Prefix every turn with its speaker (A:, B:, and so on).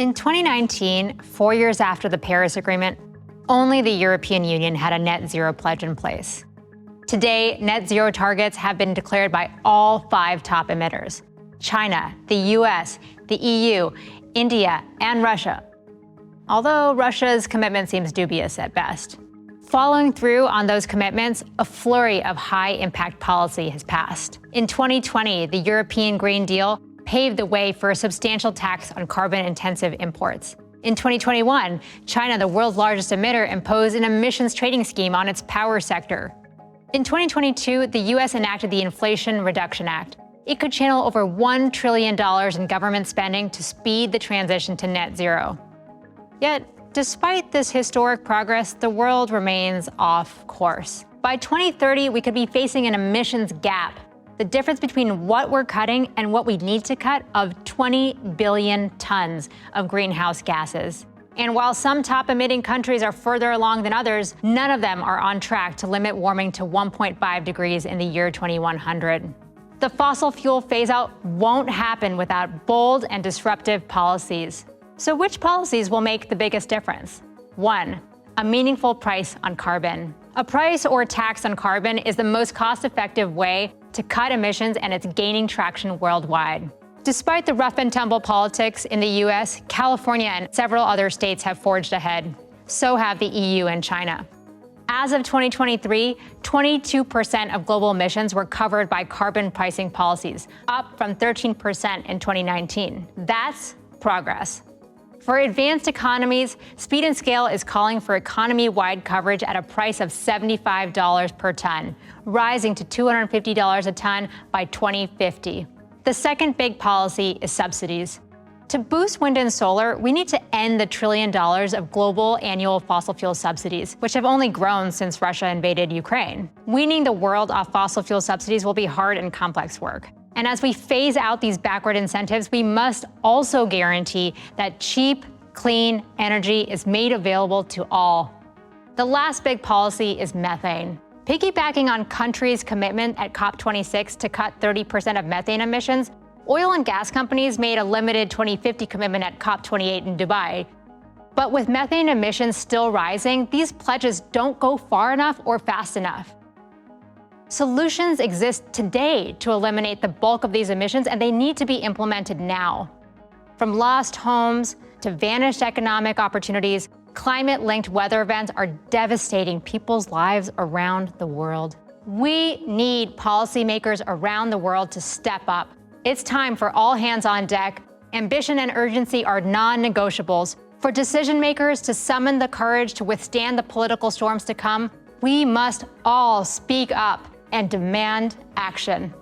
A: In 2019, 4 years after the Paris Agreement, only the European Union had a net zero pledge in place. Today, net zero targets have been declared by all 5 top emitters: China, the US, the EU, India, and Russia. Although Russia's commitment seems dubious at best. Following through on those commitments, a flurry of high-impact policy has passed. In 2020, the European Green Deal paved the way for a substantial tax on carbon-intensive imports. In 2021, China, the world's largest emitter, imposed an emissions trading scheme on its power sector. In 2022, the US enacted the Inflation Reduction Act. It could channel over $1 trillion in government spending to speed the transition to net zero. Yet, despite this historic progress, the world remains off course. By 2030, we could be facing an emissions gap, the difference between what we're cutting and what we need to cut, of 20 billion tons of greenhouse gases. And while some top emitting countries are further along than others, none of them are on track to limit warming to 1.5 degrees in the year 2100. The fossil fuel phase-out won't happen without bold and disruptive policies. So which policies will make the biggest difference? 1. A meaningful price on carbon. A price or tax on carbon is the most cost-effective way to cut emissions, and it's gaining traction worldwide. Despite the rough-and-tumble politics in the US, California and several other states have forged ahead. So have the EU and China. As of 2023, 22% of global emissions were covered by carbon pricing policies, up from 13% in 2019. That's progress. For advanced economies, Speed and Scale is calling for economy-wide coverage at a price of $75 per ton, rising to $250 a ton by 2050. The second big policy is subsidies. To boost wind and solar, we need to end the $1 trillion of global annual fossil fuel subsidies, which have only grown since Russia invaded Ukraine. Weaning the world off fossil fuel subsidies will be hard and complex work. And as we phase out these backward incentives, we must also guarantee that cheap, clean energy is made available to all. The last big policy is methane. Piggybacking on countries' commitment at COP26 to cut 30% of methane emissions, oil and gas companies made a limited 2050 commitment at COP28 in Dubai. But with methane emissions still rising, these pledges don't go far enough or fast enough. Solutions exist today to eliminate the bulk of these emissions, and they need to be implemented now. From lost homes to vanished economic opportunities, climate-linked weather events are devastating people's lives around the world. We need policymakers around the world to step up. It's time for all hands on deck. Ambition and urgency are non-negotiables. For decision makers to summon the courage to withstand the political storms to come, we must all speak up and demand action.